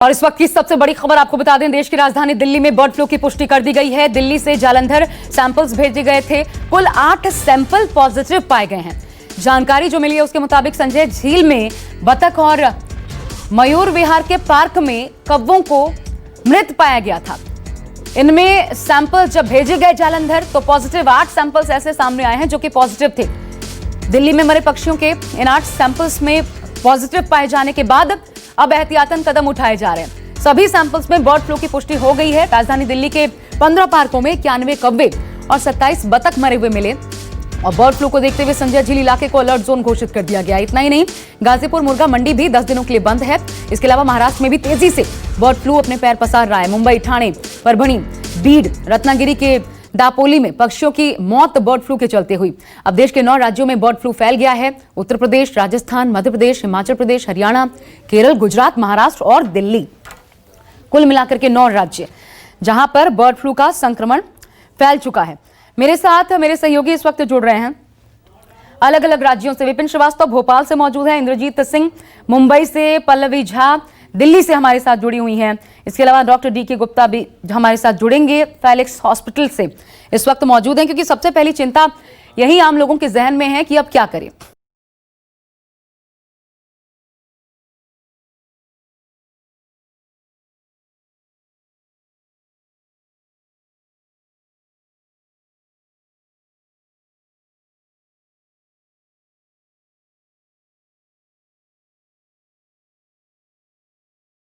और इस वक्त की सबसे बड़ी खबर आपको बता दें, देश की राजधानी दिल्ली में बर्ड फ्लू की पुष्टि कर दी गई है। दिल्ली से जालंधर सैंपल्स भेजे गए थे। कुल 8 सैंपल पॉजिटिव पाए गए हैं। जानकारी जो मिली है उसके मुताबिक संजय झील में बतख और मयूर विहार के पार्क में कौवों को मृत पाया गया था। इनमें सैंपल जब भेजे गए जालंधर तो पॉजिटिव 8 सैंपल्स ऐसे सामने आए हैं जो कि पॉजिटिव थे। दिल्ली में मरे पक्षियों के इन 8 सैंपल्स में पॉजिटिव पाए जाने के बाद अब एहतियातन कदम उठाए जा रहे हैं। सभी सैंपल्स में बर्ड फ्लू की पुष्टि हो गई है। राजधानी दिल्ली के 15 पार्कों में 91 कौवे और 27 बतख मरे हुए मिले और बर्ड फ्लू को देखते हुए संजय झील इलाके को अलर्ट जोन घोषित कर दिया गया। इतना ही नहीं, गाजीपुर मुर्गा मंडी भी 10 दिनों के लिए बंद है। इसके अलावा महाराष्ट्र में भी तेजी से बर्ड फ्लू अपने पैर पसार रहा है। मुंबई, ठाणे, परभणी, बीड, रत्नागिरी के दापोली में पक्षियों की मौत बर्ड फ्लू के चलते हुई। अब देश के 9 राज्यों में बर्ड फ्लू फैल गया है। उत्तर प्रदेश, राजस्थान, मध्य प्रदेश, हिमाचल प्रदेश, हरियाणा, केरल, गुजरात, महाराष्ट्र और दिल्ली, कुल मिलाकर के 9 राज्य जहां पर बर्ड फ्लू का संक्रमण फैल चुका है। मेरे साथ मेरे सहयोगी इस वक्त जुड़ रहे हैं अलग अलग राज्यों से। विपिन श्रीवास्तव भोपाल से मौजूद है, इंद्रजीत सिंह मुंबई से, पल्लवी झा दिल्ली से हमारे साथ जुड़ी हुई हैं। इसके अलावा डॉक्टर डी के गुप्ता भी हमारे साथ जुड़ेंगे, फेलिक्स हॉस्पिटल से इस वक्त मौजूद हैं, क्योंकि सबसे पहली चिंता यही आम लोगों के जहन में है कि अब क्या करें।